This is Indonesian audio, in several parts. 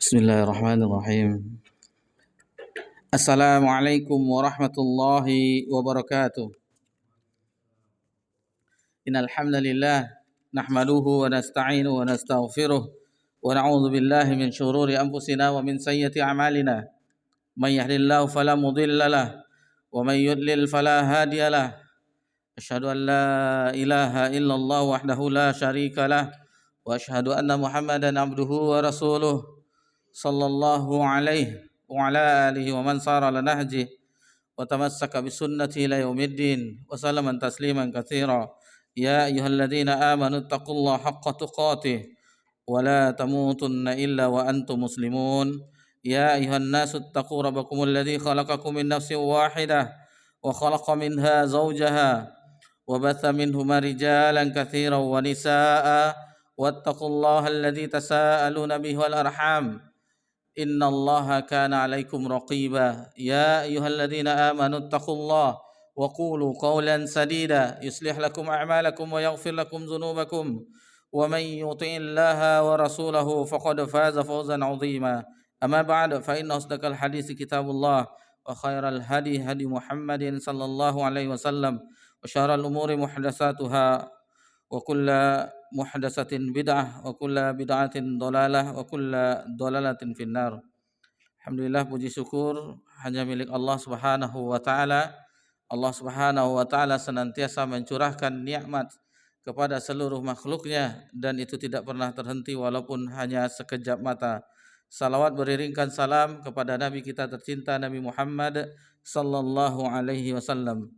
Bismillahirrahmanirrahim. Assalamualaikum warahmatullahi wabarakatuh. Innal hamdalillah nahmaduhu wa nasta'inuhu wa nastaghfiruh wa na'udzu billahi min shururi anfusina wa min sayyiati a'malina. May yahdihillahu fala mudilla lahu wa may yudlil fala hadiya lahu. Asyhadu an la ilaha illallah wahdahu la syarika lah wa asyhadu anna Muhammadan abduhu wa rasuluh sallallahu alaihi wa ala alihi wa man sara ala nahjih wa tamassaka bi sunnati ila yaumiddin wa sallaman tasliman katsira. Ya ayyuhalladzina amanu taqullaha haqqa tuqatih wa la tamutunna illa wa antum muslimun. Ya ayyuhan nasu taqu rabbakumul ladzi khalaqakum min nafsin wahidah wa khalaqa minha zawjaha wa batha minhuma rijalan katsiran wa nisaa'a wattaqullaha alladzi tasaaluna bihi wal arham innallaha kana 'alaikum raqiba. Ya ayyuhalladzina amanu taqullaha wa qulu qawlan sadida yuslih lakum a'malakum wa yaghfir lakum dhunubakum wa may yuti'illaha wa rasulahu faqad faza fawzan 'azima. Amma ba'd fa inna asdaqal hadits kitabullah wa khairal hadi hadi Muhammadin sallallahu alaihi wasallam wa syarral umuri muhdatsatuha wa kullu muhdatsatin bid'ah wa kullu bid'atin dhalalah wa kullu dhalalatin finnar. Alhamdulillah, puji syukur hanya milik Allah Subhanahu wa taala. Allah Subhanahu wa taala senantiasa mencurahkan nikmat kepada seluruh makhluknya dan itu tidak pernah terhenti walaupun hanya sekejap mata. Salawat beriringkan salam kepada Nabi kita tercinta Nabi Muhammad sallallahu alaihi wasallam.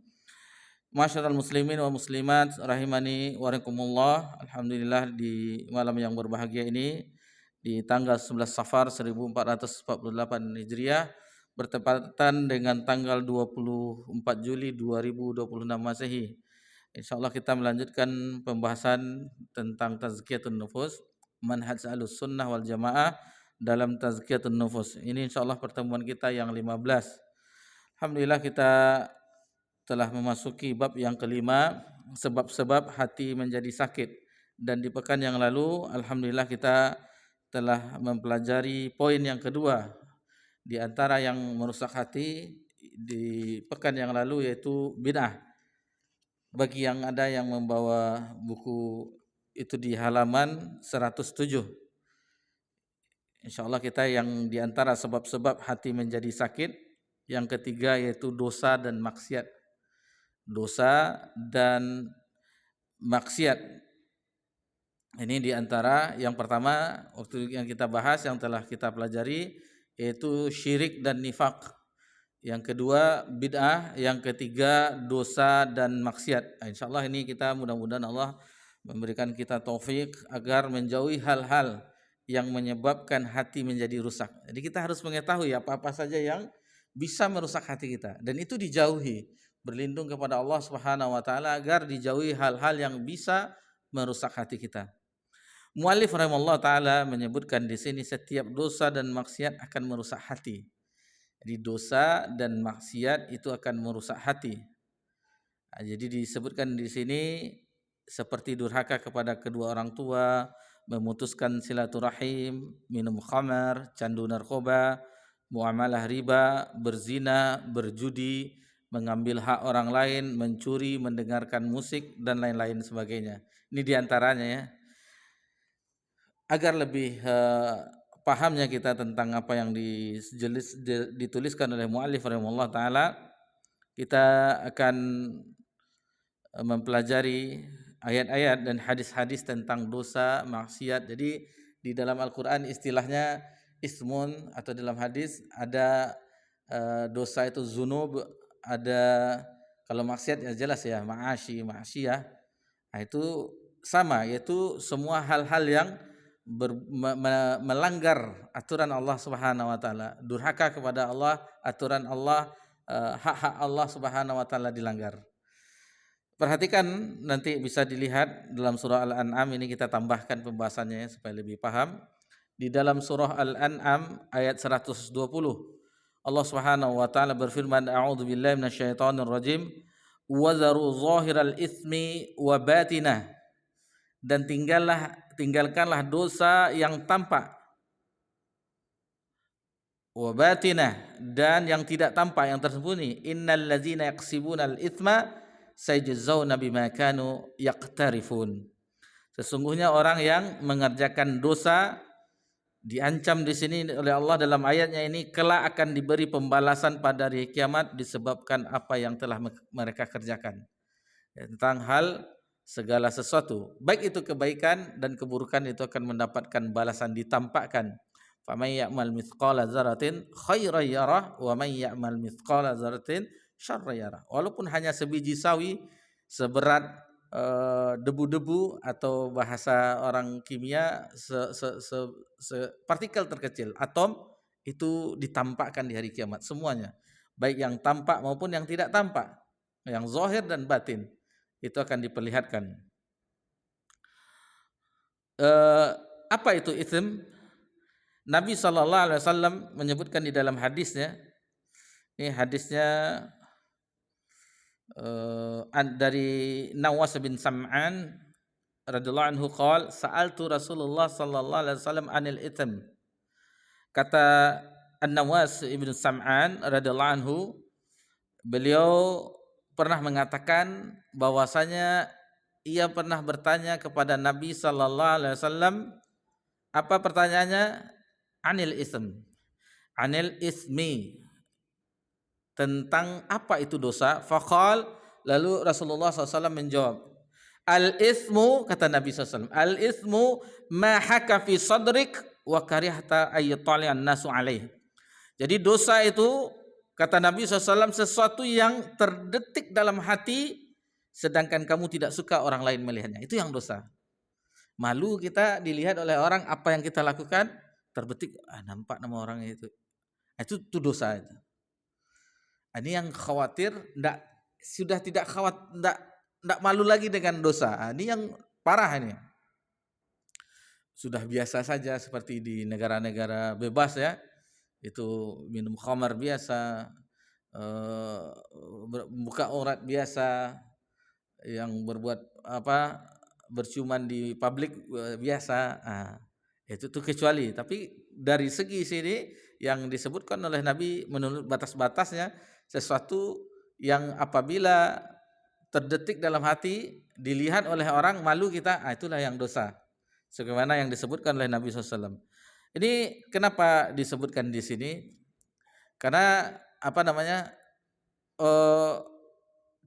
Masyarul muslimin wa muslimat rahimani wa rahimakumullah. Alhamdulillah, di malam yang berbahagia ini di tanggal 11 Safar 1448 Hijriah bertepatan dengan tanggal 24 Juli 2026 Masehi. Insyaallah kita melanjutkan pembahasan tentang tazkiyatun nufus, manhaj Ahlus Sunnah wal Jamaah dalam tazkiyatun nufus. Ini insyaallah pertemuan kita yang 15. Alhamdulillah, kita telah memasuki bab yang kelima, sebab-sebab hati menjadi sakit. Dan di pekan yang lalu, alhamdulillah kita telah mempelajari poin yang kedua di antara yang merusak hati di pekan yang lalu, yaitu bid'ah. Bagi yang ada yang membawa buku itu di halaman 107. Insyaallah kita yang di antara sebab-sebab hati menjadi sakit, yang ketiga yaitu dosa dan maksiat. Dosa dan maksiat ini diantara yang pertama waktu yang kita bahas, yang telah kita pelajari, yaitu syirik dan nifak. Yang kedua bid'ah, yang ketiga dosa dan maksiat. Insyaallah ini kita mudah-mudahan Allah memberikan kita taufik agar menjauhi hal-hal yang menyebabkan hati menjadi rusak. Jadi kita harus mengetahui apa-apa saja yang bisa merusak hati kita dan itu dijauhi. Berlindung kepada Allah Subhanahu wa taala agar dijauhi hal-hal yang bisa merusak hati kita. Muallif rahimahullah taala menyebutkan di sini setiap dosa dan maksiat akan merusak hati. Jadi dosa dan maksiat itu akan merusak hati. Jadi disebutkan di sini seperti durhaka kepada kedua orang tua, memutuskan silaturahim, minum khamar, candu narkoba, muamalah riba, berzina, berjudi, mengambil hak orang lain, mencuri, mendengarkan musik dan lain-lain sebagainya. Ini diantaranya ya. Agar lebih pahamnya kita tentang apa yang dituliskan oleh muallif rahimahullah taala, kita akan mempelajari ayat-ayat dan hadis-hadis tentang dosa, maksiat. Jadi di dalam Al-Qur'an istilahnya ismun, atau dalam hadis ada dosa itu zunub, ada kalau maksiat ya jelas ya ma'asiyah. Nah, itu sama, yaitu semua hal-hal yang melanggar aturan Allah Subhanahu wa taala, durhaka kepada Allah, aturan Allah, hak-hak Allah Subhanahu wa taala dilanggar. Perhatikan, nanti bisa dilihat dalam surah Al-An'am, ini kita tambahkan pembahasannya supaya lebih paham. Di dalam surah Al-An'am ayat 120, Allah Subhanahu wa taala berfirman, a'udzu billahi minasyaitonir rajim, wa zaru zahiral itsmi wa batinah, dan tinggalkanlah dosa yang tampak wa batinah, dan yang tidak tampak, yang tersembunyi. Innal ladzina yaksibunal itsma sayajzauna bima kanu yaqtarifun. Sesungguhnya orang yang mengerjakan dosa diancam di sini oleh Allah dalam ayatnya ini, kelak akan diberi pembalasan pada hari kiamat disebabkan apa yang telah mereka kerjakan. Tentang hal segala sesuatu, baik itu kebaikan dan keburukan, itu akan mendapatkan balasan, ditampakkan. Faman ya'mal mithqala dzarratin khairan yarah wa man ya'mal mithqala dzarratin syarran yarah. Walaupun hanya sebiji sawi, seberat debu-debu, atau bahasa orang kimia partikel terkecil, atom, itu ditampakkan di hari kiamat semuanya, baik yang tampak maupun yang tidak tampak, yang zahir dan batin, itu akan diperlihatkan. Apa itu itsm? Nabi SAW menyebutkan di dalam hadisnya, ini hadisnya dari Nawas bin Sam'an radhiyallahu anhu qala sa'altu Rasulullah sallallahu alaihi wasallam anil itsm. Kata An-Nawas ibn Sam'an radhiyallahu anhu, beliau pernah mengatakan bahwasanya ia pernah bertanya kepada Nabi sallallahu alaihi wasallam. Apa pertanyaannya? Anil ism, anil ismi, tentang apa itu dosa. Faqal, lalu Rasulullah SAW menjawab, al ismu, kata Nabi SAW, al ismu ma haka fi sadrik wa karihta ayyatali'an nasu alaih. Jadi dosa itu, kata Nabi SAW, sesuatu yang terdetik dalam hati sedangkan kamu tidak suka orang lain melihatnya. Itu yang dosa. Malu kita dilihat oleh orang, apa yang kita lakukan terbetik, nampak nama orang itu dosa itu. Ini yang khawatir, sudah tidak malu lagi dengan dosa. Ini yang parah ini. Sudah biasa saja seperti di negara-negara bebas ya, itu minum khamar biasa, buka aurat biasa, yang berbuat berciuman di publik biasa. Itu kecuali. Tapi dari segi sini yang disebutkan oleh Nabi menurut batas-batasnya, sesuatu yang apabila terdetik dalam hati, dilihat oleh orang, malu kita, itulah yang dosa. Sebagaimana yang disebutkan oleh Nabi SAW. Ini kenapa disebutkan di sini? Karena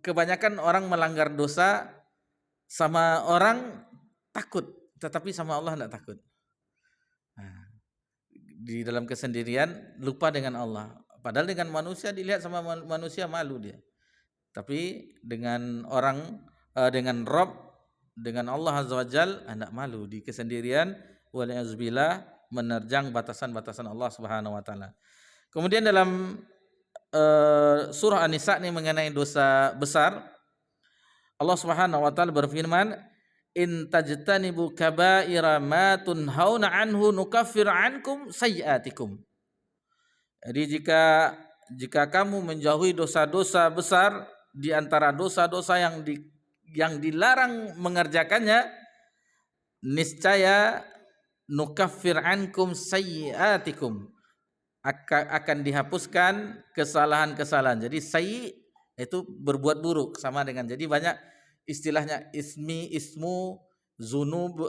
kebanyakan orang melanggar dosa, sama orang takut, tetapi sama Allah tidak takut. Di dalam kesendirian lupa dengan Allah. Padahal dengan manusia dilihat sama manusia malu dia. Tapi dengan orang, dengan Rabb, dengan Allah Azza wa Jal, tidak malu di kesendirian, waliyazbillah, menerjang batasan-batasan Allah Subhanahu wa taala. Kemudian dalam surah An-Nisa ini mengenai dosa besar, Allah Subhanahu wa taala berfirman, in tajtanibu kaba'ira ma tunhauna anhu nukaffir ankum sayyi'atikum. Jadi jika kamu menjauhi dosa-dosa besar, di antara dosa-dosa yang dilarang mengerjakannya, niscaya nukaffir ankum sayyi'atikum, akan dihapuskan kesalahan-kesalahan. Jadi sayyi itu berbuat buruk, sama dengan, jadi banyak istilahnya, ismu, zunub,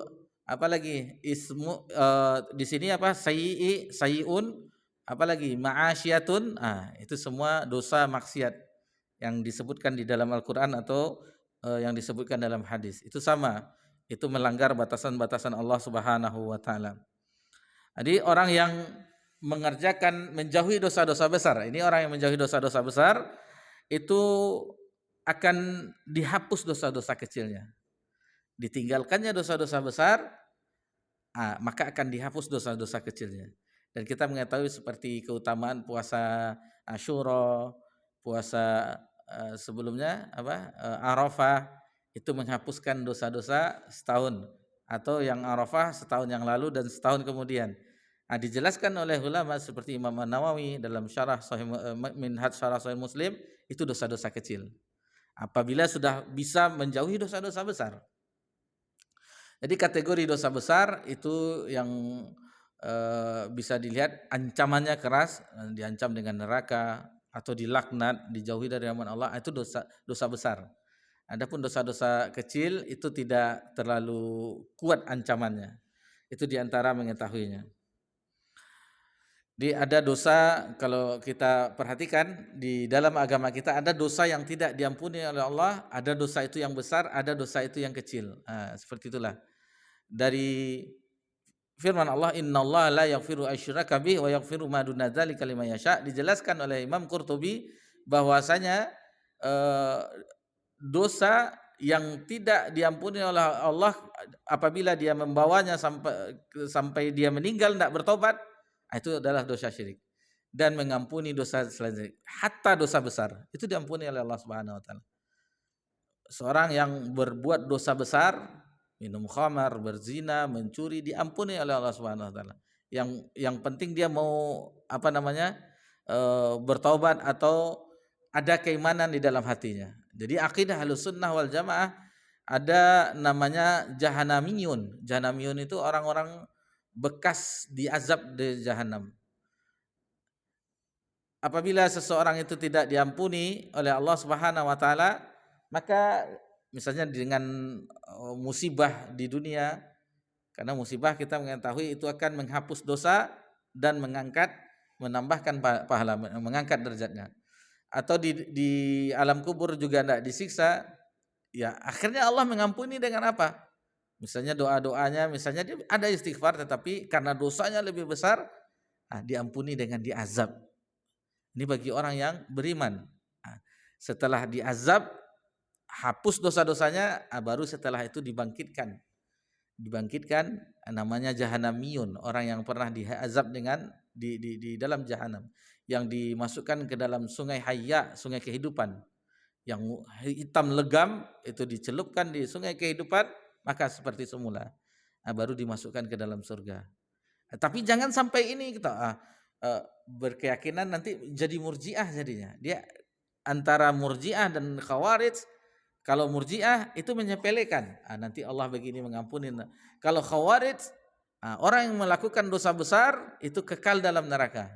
apalagi ismu, di sini sayyi'un, apalagi ma'asyatun, itu semua dosa maksiat yang disebutkan di dalam Al-Qur'an atau yang disebutkan dalam hadis. Itu sama, itu melanggar batasan-batasan Allah Subhanahu wa taala. Jadi orang yang menjauhi dosa-dosa besar, ini orang yang menjauhi dosa-dosa besar, itu akan dihapus dosa-dosa kecilnya. Ditinggalkannya dosa-dosa besar, maka akan dihapus dosa-dosa kecilnya. Dan kita mengetahui seperti keutamaan puasa Asyura, puasa sebelumnya Arafah, itu menghapuskan dosa-dosa setahun, atau yang Arafah setahun yang lalu dan setahun kemudian. Dijelaskan oleh ulama seperti Imam An-Nawawi dalam syarah Minhaj Syarah Sahih Muslim, itu dosa-dosa kecil apabila sudah bisa menjauhi dosa-dosa besar. Jadi kategori dosa besar itu yang bisa dilihat ancamannya keras, diancam dengan neraka atau dilaknat, dijauhi dari rahmat Allah, itu dosa besar. Adapun dosa-dosa kecil itu tidak terlalu kuat ancamannya. Itu diantara mengetahuinya. Ada dosa, kalau kita perhatikan di dalam agama kita ada dosa yang tidak diampuni oleh Allah, ada dosa itu yang besar, ada dosa itu yang kecil. Seperti itulah. Dari firman Allah, innallaha la yaghfiru asyraka bihi wa yaghfiru ma duna dzalika liman yasha, dijelaskan oleh Imam Qurtubi bahwasanya dosa yang tidak diampuni oleh Allah apabila dia membawanya sampai dia meninggal tidak bertobat, itu adalah dosa syirik. Dan mengampuni dosa selanjutnya, hatta dosa besar, itu diampuni oleh Allah Subhanahu wa taala. Seorang yang berbuat dosa besar, minum khamar, berzina, mencuri, diampuni oleh Allah Subhanahu wa taala. Yang penting dia mau bertaubat atau ada keimanan di dalam hatinya. Jadi akidah Ahlussunnah wal Jamaah ada namanya Jahanamiyun. Jahanamiyun itu orang-orang bekas diazab di Jahannam. Apabila seseorang itu tidak diampuni oleh Allah Subhanahu wa taala, maka misalnya dengan musibah di dunia, karena musibah kita mengetahui itu akan menghapus dosa dan menambahkan pahala, mengangkat derajatnya. Atau di alam kubur juga tidak disiksa, ya akhirnya Allah mengampuni dengan apa? Misalnya doa-doanya, misalnya dia ada istighfar tetapi karena dosanya lebih besar, diampuni dengan diazab. Ini bagi orang yang beriman. Setelah diazab, hapus dosa-dosanya, baru setelah itu dibangkitkan namanya Jahanamiyun, orang yang pernah diazab dengan di dalam jahanam, yang dimasukkan ke dalam sungai Hayya, sungai kehidupan, yang hitam legam, itu dicelupkan di sungai kehidupan, maka seperti semula, baru dimasukkan ke dalam surga. Tapi jangan sampai ini kita berkeyakinan nanti jadi murjiah jadinya. Dia antara murjiah dan khawarij. Kalau murjiah itu menyepelekan, nanti Allah begini mengampuni. Kalau khawarij, orang yang melakukan dosa besar itu kekal dalam neraka.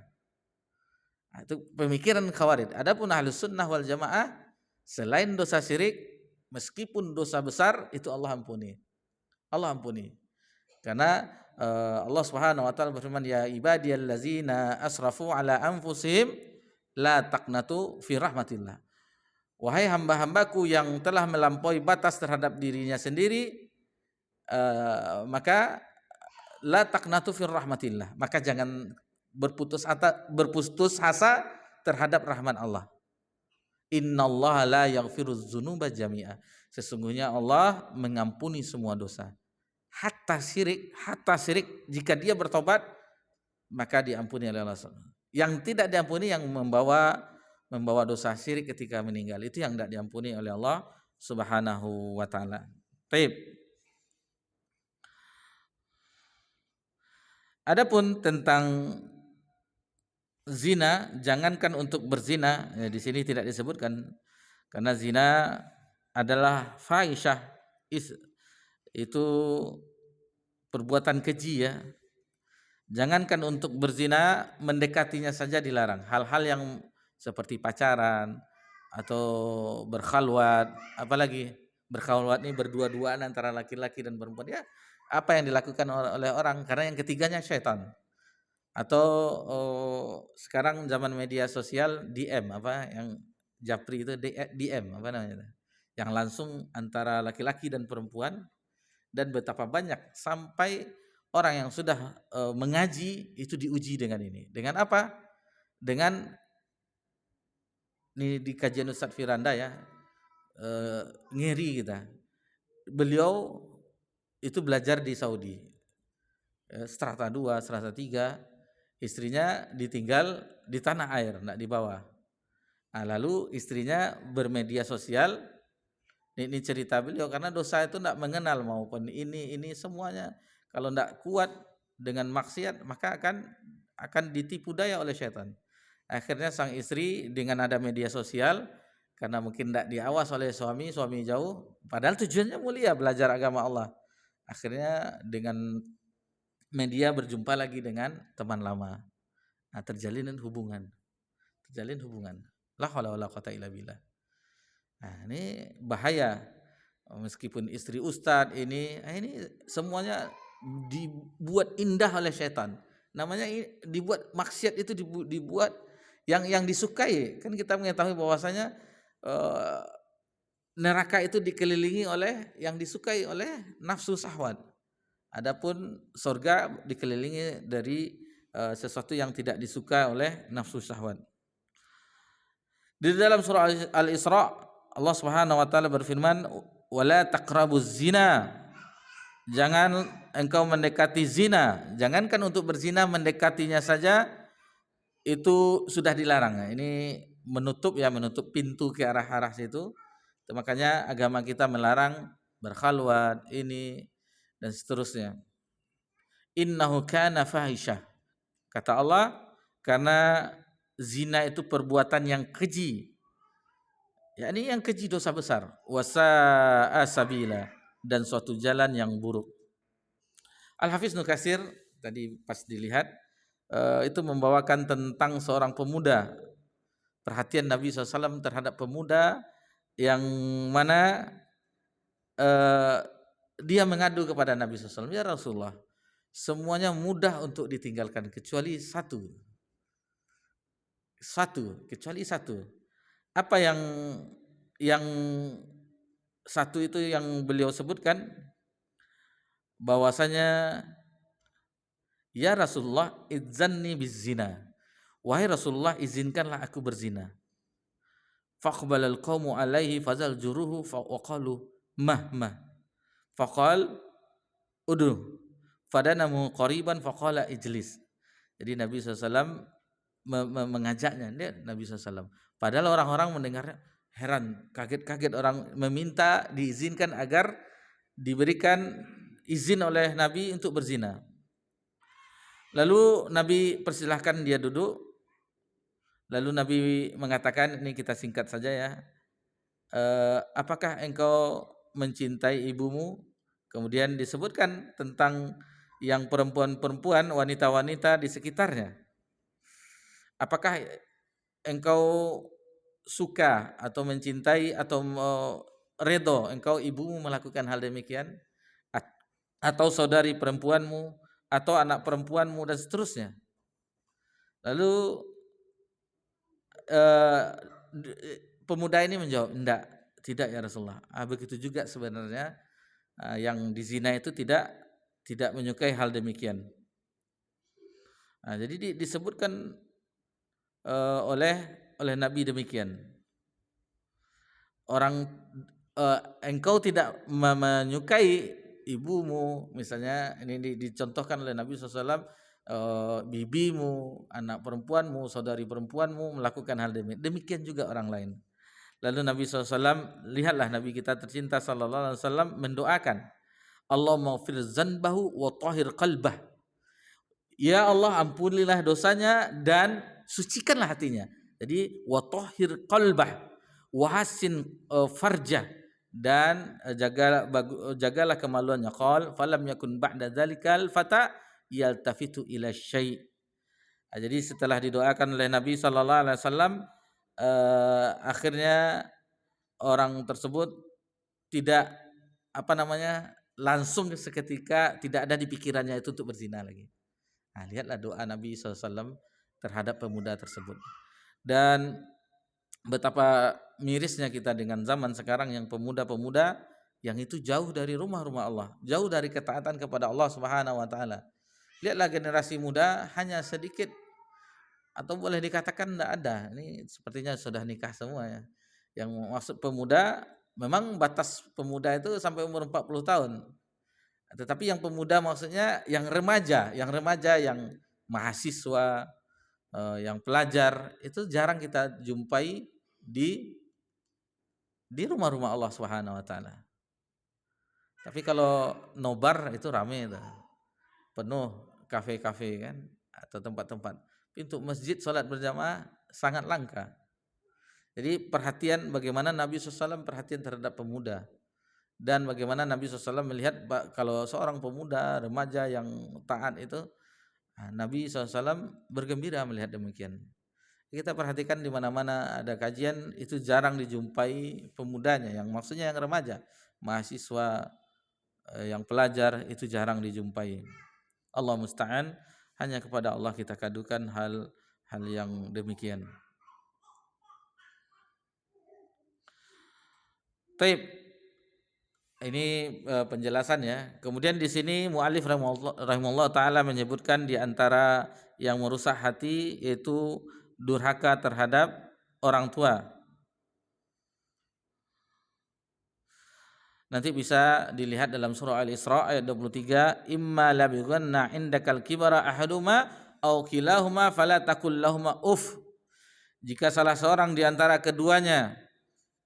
Itu pemikiran khawarij. Adapun Ahlussunnah wal Jamaah, selain dosa syirik, meskipun dosa besar itu Allah ampuni. Allah ampuni. Karena Allah Subhanahu wa taala berfirman, ya ibadiyallazina asrafu ala anfusihim la taqnatu fi rahmatillah. Wahai hamba-hambaku yang telah melampaui batas terhadap dirinya sendiri, maka la taqnatu fi rahmatillah, maka jangan berputus asa terhadap rahmat Allah. Innallaha la yaghfiruz dzunuba jami'a. Sesungguhnya Allah mengampuni semua dosa. Hatta syirik jika dia bertobat maka diampuni oleh Allah. Yang tidak diampuni yang membawa dosa syirik ketika meninggal, itu yang tidak diampuni oleh Allah Subhanahu wa taala. Baik. Adapun tentang zina, jangankan untuk berzina, di sini tidak disebutkan karena zina adalah fahisyah, itu perbuatan keji ya. Jangankan untuk berzina, mendekatinya saja dilarang. Hal-hal yang seperti pacaran atau berkhalwat, apalagi berkhalwat ini berdua-duaan antara laki-laki dan perempuan, ya apa yang dilakukan oleh orang, karena yang ketiganya syaitan. Atau sekarang zaman media sosial DM, yang japri itu DM yang langsung antara laki-laki dan perempuan. Dan betapa banyak sampai orang yang sudah mengaji itu diuji dengan ini. Dengan apa? Dengan ini di kajian Ustadz Firanda ya, ngeri kita. Beliau itu belajar di Saudi, strata 2, strata 3, istrinya ditinggal di tanah air, enggak di bawah. Lalu istrinya bermedia sosial. Ini cerita beliau, karena dosa itu tidak mengenal maupun ini semuanya. Kalau tidak kuat dengan maksiat, maka akan ditipu daya oleh syaitan. Akhirnya sang istri dengan ada media sosial, karena mungkin tidak diawas oleh suami jauh, padahal tujuannya mulia belajar agama Allah. Akhirnya dengan media berjumpa lagi dengan teman lama. Nah, terjalin hubungan. La haula wala quwata illa billah. Nah, ini bahaya. Meskipun istri ustadz ini semuanya dibuat indah oleh setan. Namanya dibuat maksiat itu dibuat yang disukai. Kan kita mengetahui bahwasanya neraka itu dikelilingi oleh yang disukai oleh nafsu syahwat. Adapun surga dikelilingi dari sesuatu yang tidak disukai oleh nafsu syahwat. Di dalam surah Al-Isra Allah Subhanahu wa taala berfirman, "Wala taqrabuz zina." Jangan engkau mendekati zina. Jangankan untuk berzina, mendekatinya saja itu sudah dilarang. Ini menutup pintu ke arah situ. Makanya agama kita melarang berkhalwat ini dan seterusnya. Innahu kana fahisyah. Kata Allah, karena zina itu perbuatan yang keji. Ini yang keji, dosa besar. Wasa'a sabila, dan suatu jalan yang buruk. Al-Hafiz Ibnu Katsir tadi pas dilihat itu membawakan tentang seorang pemuda, perhatian Nabi SAW terhadap pemuda yang mana dia mengadu kepada Nabi SAW, ya Rasulullah, semuanya mudah untuk ditinggalkan kecuali satu. Apa yang satu itu yang beliau sebutkan? Bahwasanya, ya Rasulullah, idzanni bizina. Wahai Rasulullah, izinkanlah aku berzina. Faqbalal qaumu alaihi fazal juruhu faqalu mah. Faqal udu. Fadanamu qariban faqala ijlis. Jadi Nabi SAW mengajaknya, Nabi SAW. Padahal orang-orang mendengarnya heran, kaget-kaget, orang meminta diizinkan agar diberikan izin oleh Nabi untuk berzina. Lalu Nabi persilahkan dia duduk. Lalu Nabi mengatakan, ini kita singkat saja ya, apakah engkau mencintai ibumu? Kemudian disebutkan tentang yang perempuan-perempuan, wanita-wanita di sekitarnya. Apakah engkau suka atau mencintai atau redho engkau ibumu melakukan hal demikian, atau saudari perempuanmu, atau anak perempuanmu, dan seterusnya. Lalu pemuda ini menjawab, tidak ya Rasulullah. Begitu juga sebenarnya yang dizina itu tidak menyukai hal demikian. Jadi disebutkan oleh Nabi demikian. Engkau tidak menyukai ibumu, misalnya ini dicontohkan oleh Nabi SAW, bibimu, anak perempuanmu, saudari perempuanmu melakukan hal demikian juga orang lain. Lalu Nabi SAW, lihatlah Nabi kita tercinta SAW mendoakan, Allahumma ghfir zanbahu wa tahhir qalbah. Ya Allah, ampunilah dosanya dan sucikanlah hatinya. Jadi wa tahhir qalbah wa hassin farjah, dan jagalah kemaluannya. Qal falam yakun ba'da dzalikal fata yaltafitu ila syai'. Jadi setelah didoakan oleh Nabi sallallahu alaihi wasallam, akhirnya orang tersebut tidak langsung seketika tidak ada di pikirannya itu untuk berzina lagi. Lihatlah doa Nabi SAW terhadap pemuda tersebut. Dan betapa mirisnya kita dengan zaman sekarang yang pemuda-pemuda yang itu jauh dari rumah-rumah Allah, jauh dari ketaatan kepada Allah Subhanahu wa taala. Lihatlah generasi muda hanya sedikit, atau boleh dikatakan tidak ada. Ini sepertinya sudah nikah semua ya. Yang maksud pemuda, memang batas pemuda itu sampai umur 40 tahun. Tetapi yang pemuda maksudnya yang remaja, yang mahasiswa, yang pelajar, itu jarang kita jumpai di rumah-rumah Allah Subhanahu wa taala. Tapi kalau nobar itu ramai itu. Penuh kafe-kafe kan, atau tempat-tempat. Pintu masjid salat berjamaah sangat langka. Jadi perhatian bagaimana Nabi SAW perhatian terhadap pemuda. Dan bagaimana Nabi SAW melihat kalau seorang pemuda remaja yang taat itu, Nabi SAW bergembira melihat demikian. Kita perhatikan di mana-mana ada kajian itu jarang dijumpai pemudanya, yang maksudnya yang remaja, mahasiswa, yang pelajar itu jarang dijumpai. Allah musta'an, hanya kepada Allah kita kadukan hal yang demikian. Taib. Ini penjelasan ya. Kemudian di sini mu'alif rahimahullah taala menyebutkan di antara yang merusak hati yaitu durhaka terhadap orang tua. Nanti bisa dilihat dalam surah Al-Isra ayat 23, imma labighanna indakal kibara ahaduma aw kilahuma fala taqul lahumā uff. Jika salah seorang di antara keduanya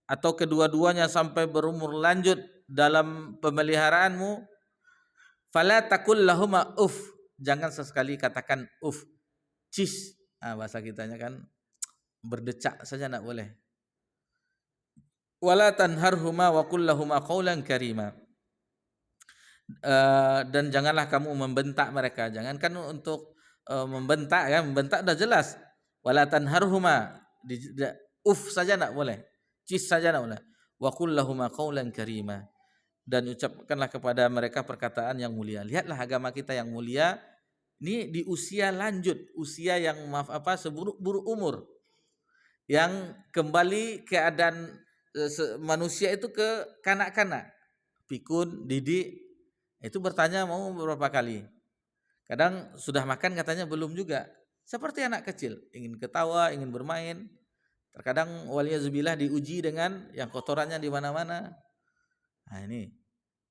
atau kedua-duanya sampai berumur lanjut dalam pemeliharaanmu, fala taqul lahumā uff, jangan sesekali katakan uff, cis, bahasa kitanya kan berdecak saja enggak boleh. Wala tanharhuma wa qul lahumā qawlan karīmā. Dan janganlah kamu membentak mereka. Jangankan untuk membentak ya, membentak sudah jelas. Wala tanharhuma, uff saja enggak boleh. Cis saja enggak boleh. Wa qul lahumā qawlan karīmā. Dan ucapkanlah kepada mereka perkataan yang mulia. Lihatlah agama kita yang mulia ini di usia lanjut, usia yang seburuk-buruk umur, yang kembali keadaan manusia itu ke kanak-kanak, pikun, didik, itu bertanya mau berapa kali. Kadang sudah makan katanya belum juga. Seperti anak kecil, ingin ketawa, ingin bermain. Terkadang waliyazubillah diuji dengan yang kotorannya di mana-mana. Nah ini.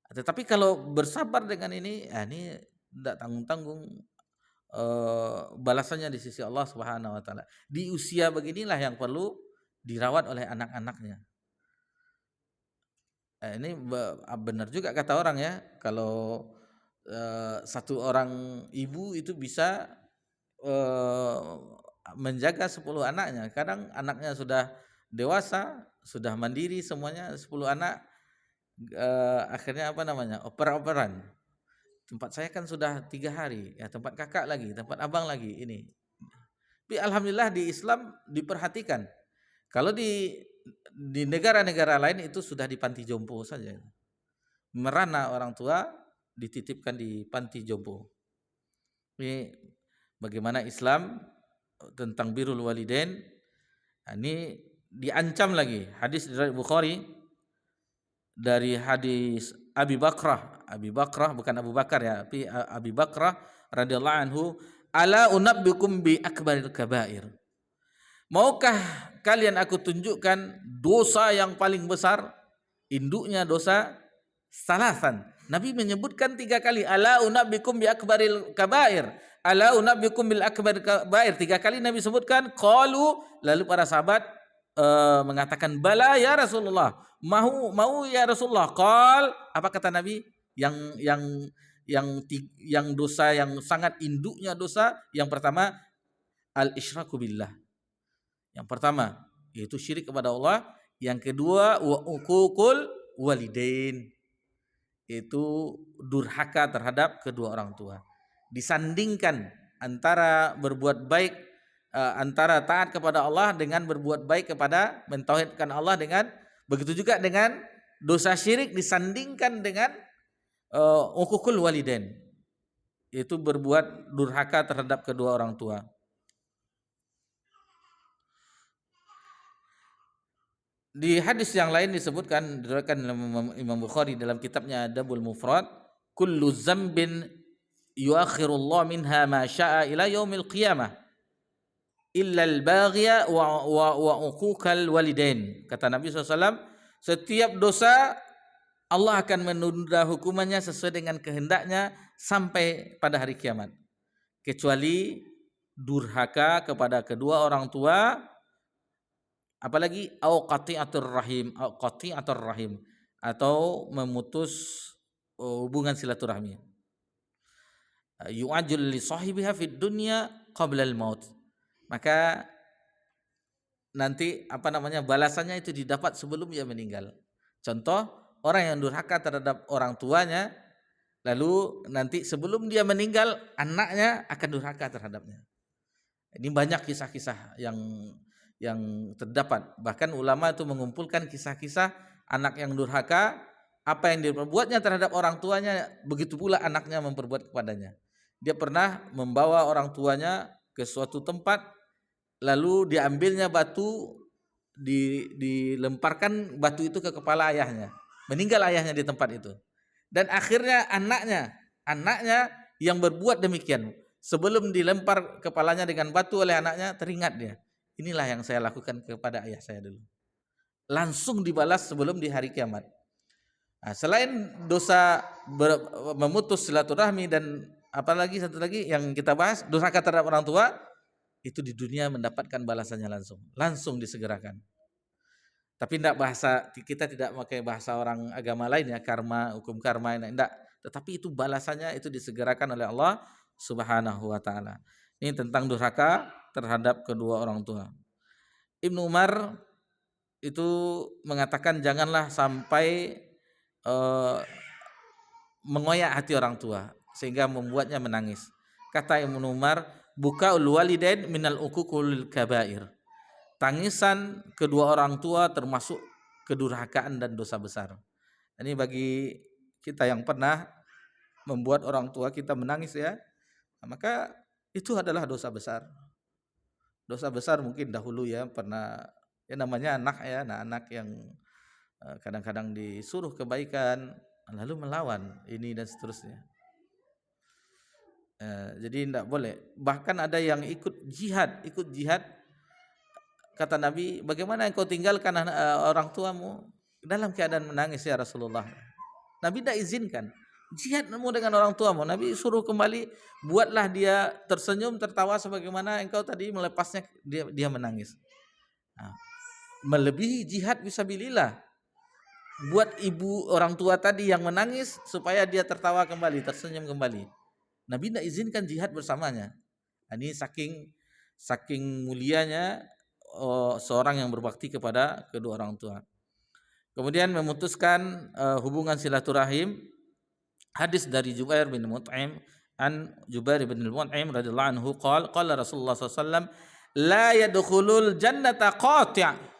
Tetapi kalau bersabar dengan ini tidak tanggung-tanggung balasannya di sisi Allah Subhanahu wa taala. Di usia beginilah yang perlu dirawat oleh anak-anaknya. Ini benar juga kata orang ya, kalau satu orang ibu itu bisa menjaga 10 anaknya. Kadang anaknya sudah dewasa, sudah mandiri semuanya, 10 anak akhirnya oper-operan. Tempat saya kan sudah 3 hari, ya tempat kakak lagi, tempat abang lagi ini. Tapi alhamdulillah di Islam diperhatikan. Kalau di negara-negara lain itu sudah di panti jompo saja. Merana orang tua dititipkan di panti jompo. Ini bagaimana Islam tentang birrul walidain. Ini diancam lagi. Hadis dari Bukhari, dari hadis Abi Bakrah bukan Abu Bakar ya, tapi Abi Bakrah radhiyallahu anhu, ala unabbiukum bi akbaril kabair. Maukah kalian aku tunjukkan dosa yang paling besar, induknya dosa? Salasan. Nabi menyebutkan 3 kali, ala unabbiukum bi akbaril kabair, ala unabbiukum bil akbaril kabair. 3 kali Nabi sebutkan. Qalu, lalu para sahabat mengatakan bala ya Rasulullah, mau ya Rasulullah. Qal, apa kata Nabi? Yang dosa yang sangat induknya dosa, yang pertama al isyraku billah. Yang pertama yaitu syirik kepada Allah, yang kedua wa uququl walidain, itu durhaka terhadap kedua orang tua. Disandingkan antara berbuat baik, antara taat kepada Allah dengan berbuat baik kepada mentauhidkan Allah, dengan begitu juga dengan dosa syirik disandingkan dengan uququl walidain, itu berbuat durhaka terhadap kedua orang tua. Di hadis yang lain disebutkan, diriwayatkan Imam Bukhari dalam kitabnya Adabul Mufrad, kullu dzambin yuakhirullah minha ma syaa ila yaumil qiyamah illa al-baghiya wa uquqal walidain. Kata Nabi SAW, setiap dosa Allah akan menunda hukumannya sesuai dengan kehendaknya sampai pada hari kiamat, kecuali durhaka kepada kedua orang tua, apalagi au qati'atur rahim, atau memutus hubungan silaturahmi. Yu'ajjal li sahibiha fid dunya qabla al-maut. Maka nanti balasannya itu didapat sebelum dia meninggal. Contoh, Orang yang durhaka terhadap orang tuanya, lalu nanti sebelum dia meninggal anaknya akan durhaka terhadapnya. Ini banyak kisah-kisah yang terdapat. Bahkan ulama itu mengumpulkan kisah-kisah anak yang durhaka, apa yang diperbuatnya terhadap orang tuanya, begitu pula anaknya memperbuat kepadanya. Dia pernah membawa orang tuanya ke suatu tempat, lalu diambilnya batu, dilemparkan batu itu ke kepala ayahnya. Meninggal ayahnya di tempat itu. Dan akhirnya anaknya yang berbuat demikian. Sebelum dilempar kepalanya dengan batu oleh anaknya, teringat dia. Inilah yang saya lakukan kepada ayah saya dulu. Langsung dibalas sebelum di hari kiamat. Nah, selain dosa memutus silaturahmi dan apalagi satu lagi yang kita bahas, durhaka terhadap orang tua, itu di dunia mendapatkan balasannya langsung disegerakan. Tapi kita tidak pakai bahasa orang agama lain ya, karma, hukum karma, tidak. Tetapi itu balasannya itu disegerakan oleh Allah Subhanahu wa taala. Ini tentang durhaka terhadap kedua orang tua. Ibnu Umar itu mengatakan janganlah sampai mengoyak hati orang tua sehingga membuatnya menangis. Kata Ibnu Umar, bukaul walidain minal uququl kabair. Tangisan kedua orang tua termasuk kedurhakaan dan dosa besar. Ini bagi kita yang pernah membuat orang tua kita menangis ya, maka itu adalah dosa besar. Dosa besar mungkin dahulu ya pernah, ya namanya anak ya, anak yang kadang-kadang disuruh kebaikan lalu melawan ini dan seterusnya. Jadi tidak boleh. Bahkan ada yang ikut jihad. Kata Nabi, bagaimana engkau tinggalkan orang tuamu dalam keadaan menangis ya Rasulullah. Nabi tidak izinkan. Jihadmu dengan orang tuamu. Nabi suruh kembali, buatlah dia tersenyum, tertawa sebagaimana engkau tadi melepasnya dia menangis. Nah, melebihi jihad fisabilillah. Buat ibu orang tua tadi yang menangis supaya dia tertawa kembali, tersenyum kembali. Nabi tidak izinkan jihad bersamanya. Ini saking mulianya seorang yang berbakti kepada kedua orang tua. Kemudian memutuskan hubungan silaturahim. Hadis dari Jubair bin Mut'im, an Jubair bin Mut'im radhiyallahu anhu qala Rasulullah SAW, la yadkhulul jannata qati'.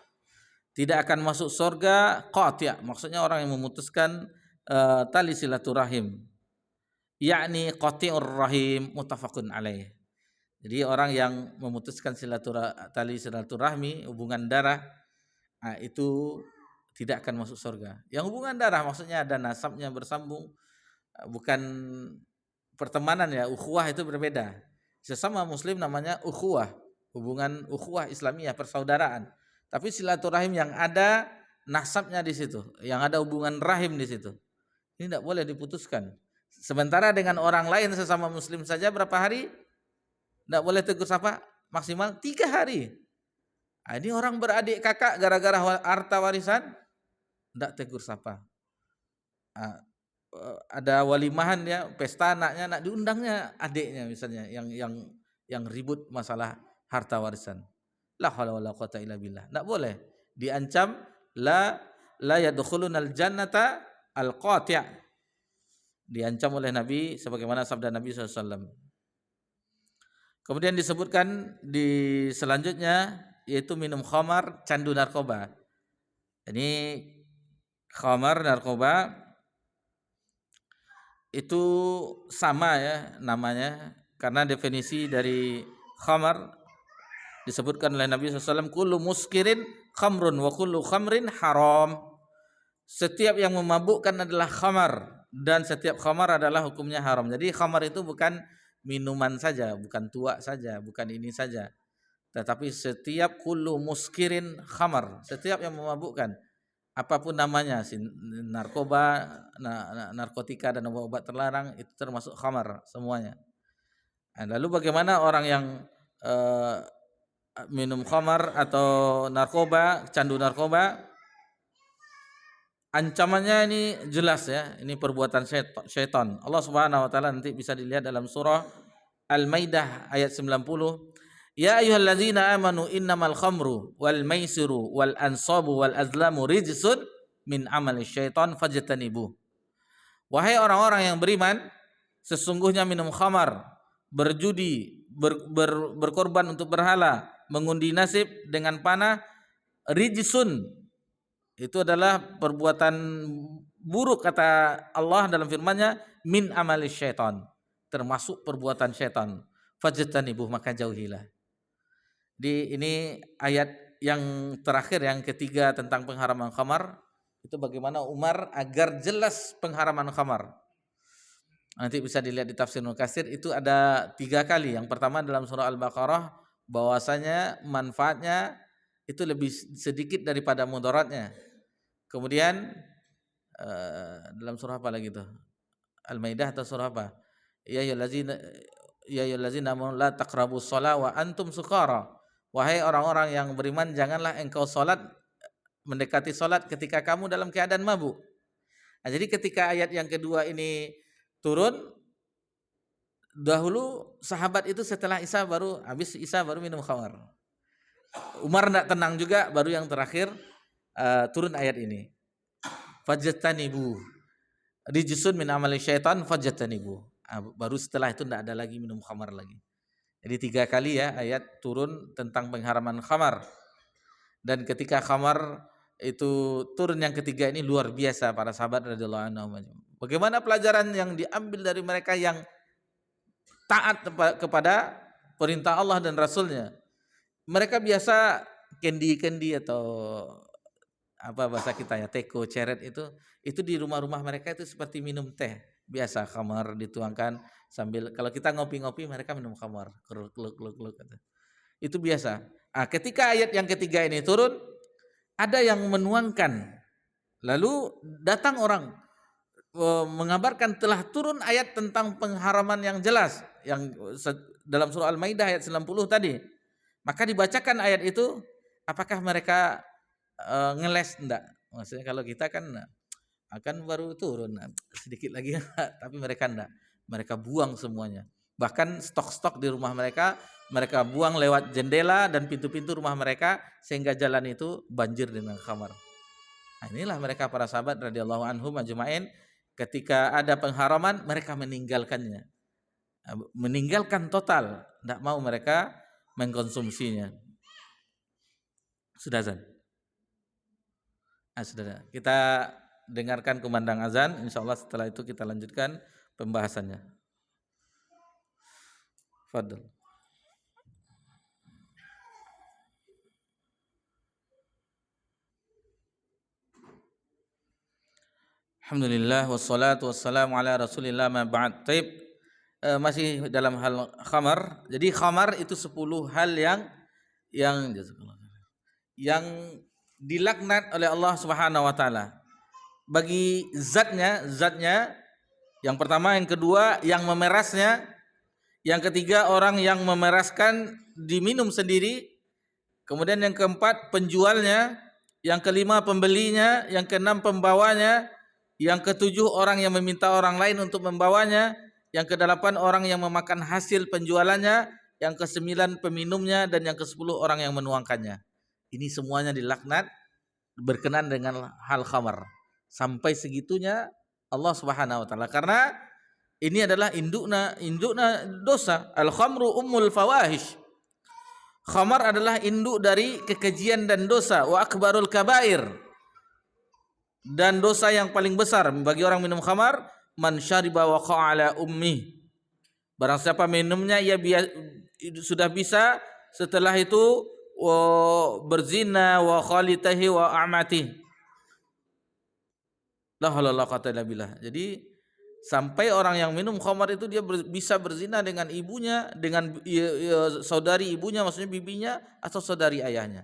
Tidak akan masuk surga qati', maksudnya orang yang memutuskan tali silaturahim. Yakni qati'ur rahim, muttafaqun alaih. Jadi orang yang memutuskan tali silaturahmi, hubungan darah, itu tidak akan masuk surga. Yang hubungan darah maksudnya ada nasabnya bersambung, bukan pertemanan ya, ukhuwah itu berbeda. Sesama muslim namanya ukhuwah, hubungan ukhuwah Islamiyah, persaudaraan. Tapi silaturahim yang ada nasabnya di situ, yang ada hubungan rahim di situ. Ini tidak boleh diputuskan. Sementara dengan orang lain sesama muslim saja berapa hari? Tidak boleh tegur sapa, maksimal 3 hari. Ini orang beradik kakak gara-gara harta warisan, tidak tegur sapa. Ada walimahan ya, pesta anaknya, nak diundangnya adiknya misalnya yang ribut masalah harta warisan. La haula wala quwata illa billah. Tidak boleh. Diancam la yadkhulunal jannata al-qati'. Diancam oleh Nabi sebagaimana sabda Nabi SAW. Kemudian disebutkan di selanjutnya yaitu minum khamar, candu narkoba. Ini khamar, narkoba itu sama ya namanya, karena definisi dari khamar disebutkan oleh Nabi SAW, kullu muskirin khamrun wa kullu khamrin haram. Setiap yang memabukkan adalah khamar dan setiap khamar adalah hukumnya haram. Jadi khamar itu bukan minuman saja, bukan tua saja, bukan ini saja. Tetapi setiap kullu muskirin khamar, setiap yang memabukkan, apapun namanya, narkoba, narkotika dan obat terlarang itu termasuk khamar semuanya. Lalu bagaimana orang yang minum khamar atau narkoba, candu narkoba? Ancamannya ini jelas ya, ini perbuatan syaitan. Allah Subhanahu wa taala nanti bisa dilihat dalam surah Al-Maidah ayat 90. Ya ayyuhalladzina amanu innamal khamru wal maisiru wal ansabu wal azlamu rijsun min amali syaitan fajtanibuh. Wahai orang-orang yang beriman, sesungguhnya minum khamar, berjudi, berkorban untuk berhala, mengundi nasib dengan panah, rijsun, itu adalah perbuatan buruk kata Allah dalam firman-Nya, min amali syaitan, termasuk perbuatan syaitan. Fajtanibuh, maka jauhilah. Ini ayat yang terakhir, yang ketiga tentang pengharaman khamar. Itu bagaimana Umar agar jelas pengharaman khamar. Nanti bisa dilihat di tafsir Ibnu Katsir, itu ada 3 kali. Yang pertama dalam surah Al-Baqarah, bahwasanya manfaatnya itu lebih sedikit daripada mudaratnya. Kemudian dalam surah apa lagi tuh? Al-Maidah atau surah apa? Ya ayyuhallazina amanu la taqrabus shalah wa antum sukara. Wahai orang-orang yang beriman, janganlah engkau salat, mendekati salat ketika kamu dalam keadaan mabuk. Nah, jadi ketika ayat yang kedua ini turun, dahulu sahabat itu setelah habis Isya baru minum khamar. Umar tidak tenang juga, baru yang terakhir turun ayat ini. Fajtanibu rijsun min amali syaitan fajtanibu. Baru setelah itu tidak ada lagi minum khamar lagi. Jadi 3 kali ya ayat turun tentang pengharaman khamar. Dan ketika khamar itu turun yang ketiga ini, luar biasa para sahabat radhiyallahu anhum. Bagaimana pelajaran yang diambil dari mereka yang taat kepada perintah Allah dan Rasulnya. Mereka biasa kendi atau apa bahasa kita ya, teko, ceret, itu di rumah-rumah mereka itu seperti minum teh biasa, khamar dituangkan sambil, kalau kita ngopi-ngopi mereka minum khamar, kluk itu biasa. Ketika ayat yang ketiga ini turun, ada yang menuangkan, lalu datang orang mengabarkan telah turun ayat tentang pengharaman yang jelas, yang dalam surah Al-Maidah ayat 90 tadi. Maka dibacakan ayat itu, apakah mereka ngeles? Enggak. Maksudnya kalau kita kan akan baru turun sedikit lagi, tapi mereka enggak. Mereka buang semuanya. Bahkan stok-stok di rumah mereka buang lewat jendela dan pintu-pintu rumah mereka, sehingga jalan itu banjir dengan khamar. Nah, inilah mereka para sahabat radhiyallahu anhum ajma'in, ketika ada pengharaman mereka meninggalkannya. Meninggalkan total, tidak mau mereka mengkonsumsinya. Sudah azan. Sudah. Kita dengarkan kumandang azan, insyaallah setelah itu kita lanjutkan pembahasannya. Fadl. Alhamdulillah wassalatu wassalamu ala Rasulillah ma ba'd. Taib, masih dalam hal khamar. Jadi khamar itu 10 hal yang dilaknat oleh Allah Subhanahu wa taala. Bagi zatnya yang pertama, yang kedua yang memerasnya, yang ketiga orang yang memeraskan diminum sendiri, kemudian yang keempat penjualnya, yang kelima pembelinya, yang keenam pembawanya, yang ketujuh orang yang meminta orang lain untuk membawanya, yang kedelapan orang yang memakan hasil penjualannya, yang kesembilan peminumnya, dan yang kesepuluh orang yang menuangkannya. Ini semuanya dilaknat berkenan dengan hal khamar. Sampai segitunya Allah Subhanahu wa taala, karena ini adalah indukna dosa. Al-khamru ummul fawahish. Khamar adalah induk dari kekejian dan dosa, wa akbarul kabair. Dan dosa yang paling besar bagi orang minum khamar, man syariba wa qa'ala ummi. Barang siapa minumnya ia sudah bisa setelah itu berzina wa khalitahi wa amati. La haula wala quwwata illa billah. Jadi sampai orang yang minum khamar itu dia bisa berzina dengan ibunya, dengan saudari ibunya, maksudnya bibinya atau saudari ayahnya.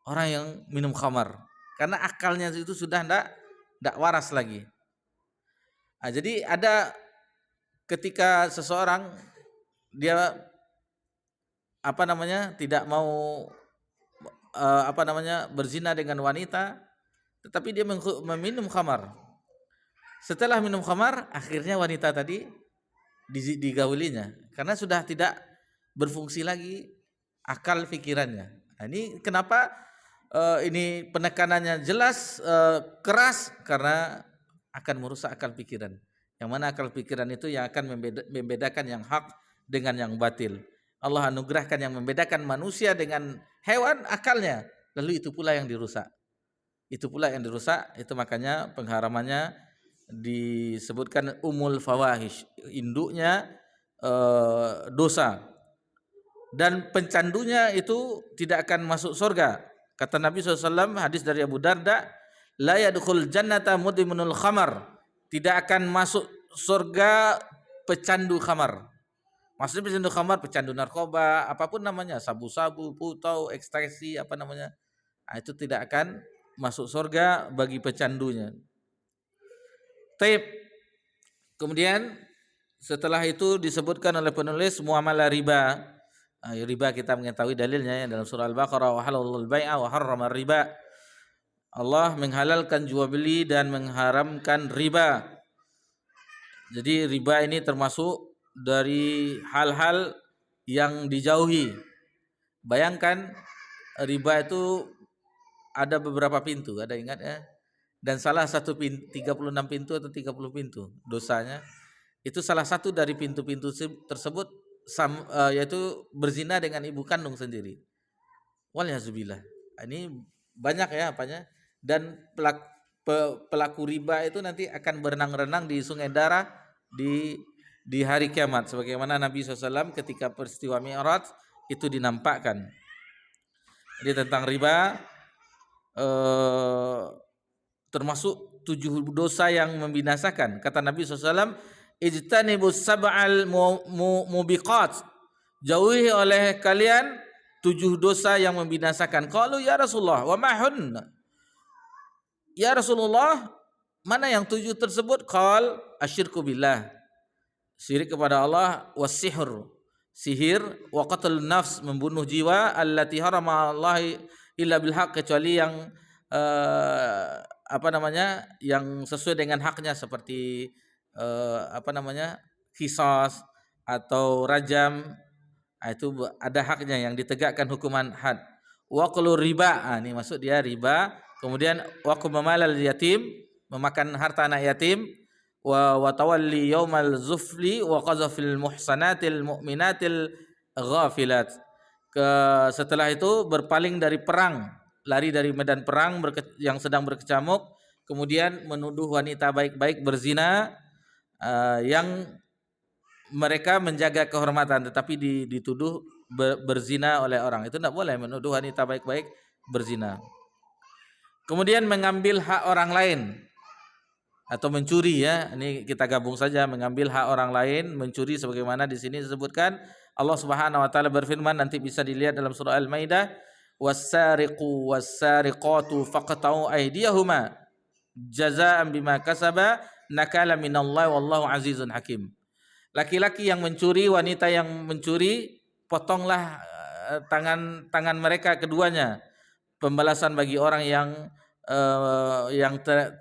Orang yang minum khamar, karena akalnya itu sudah tidak waras lagi. Jadi ada ketika seseorang dia tidak mau berzina dengan wanita, tetapi dia meminum khamar. Setelah minum khamar, akhirnya wanita tadi digaulinya, karena sudah tidak berfungsi lagi akal pikirannya. Nah, ini kenapa ini penekanannya jelas, keras, karena akan merusak akal pikiran. Yang mana akal pikiran itu yang akan membedakan yang hak dengan yang batil. Allah anugerahkan yang membedakan manusia dengan hewan akalnya, lalu itu pula yang dirusak. Itu makanya pengharamannya disebutkan umul fawahish, induknya dosa, dan pencandunya itu tidak akan masuk surga. Kata Nabi SAW, hadis dari Abu Darda, la yadkhul jannata mudminul khamar, tidak akan masuk surga pecandu khamar. Maksudnya pecandu khamar, pecandu narkoba, apapun namanya, sabu-sabu, putau, ekstasi, apa namanya, itu tidak akan masuk surga bagi pecandunya. Taib. Kemudian setelah itu disebutkan oleh penulis muamalah riba. Riba kita mengetahui dalilnya ya, dalam surah Al-Baqarah, wa halalul bai'a wa harrama riba. Allah menghalalkan jual beli dan mengharamkan riba. Jadi riba ini termasuk dari hal-hal yang dijauhi. Bayangkan riba itu ada beberapa pintu, ada ingat ya? Dan salah satu 36 pintu atau 30 pintu dosanya. Itu salah satu dari pintu-pintu tersebut yaitu berzina dengan ibu kandung sendiri. Walyazubillah. Ini banyak ya apanya. Dan pelaku riba itu nanti akan berenang-renang di sungai darah di hari kiamat, sebagaimana Nabi SAW ketika peristiwa Mi'raj itu dinampakkan. Jadi tentang riba termasuk 7 dosa yang membinasakan. Kata Nabi SAW, ijtanibus sab'al mubiqat, jauhi oleh kalian 7 dosa yang membinasakan. Qalu ya Rasulullah, wa ma hunna? Ya Rasulullah, mana yang 7 tersebut? Qal asyirku billah, syirik kepada Allah, wasihr, sihir, wa qatlun nafs, membunuh jiwa, allati harama Allah illa bil haq, kecuali yang yang sesuai dengan haknya, seperti qisas atau rajam. Itu ada haknya yang ditegakkan hukuman had. Waqlu riba, ini masuk dia riba. Kemudian waqu mamalal yatim, memakan harta anak yatim, wa tawalli yaumal zufli wa qazafil muhsanatil mu'minatil ghafilat. Setelah itu berpaling dari perang, lari dari medan perang yang sedang berkecamuk, kemudian menuduh wanita baik-baik berzina, yang mereka menjaga kehormatan tetapi dituduh berzina oleh orang. Itu tidak boleh menuduh wanita baik-baik berzina. Kemudian mengambil hak orang lain atau mencuri, ya. Ini kita gabung saja, mengambil hak orang lain, mencuri, sebagaimana di sini disebutkan Allah Subhanahu wa taala berfirman, nanti bisa dilihat dalam surah Al-Maidah, was-sariqu was-sariqatu faqta'u aydiyahuma jazaa'an bima kasaba nakala minallahi wallahu azizun hakim. Laki-laki yang mencuri, wanita yang mencuri, potonglah tangan mereka keduanya, pembalasan bagi orang yang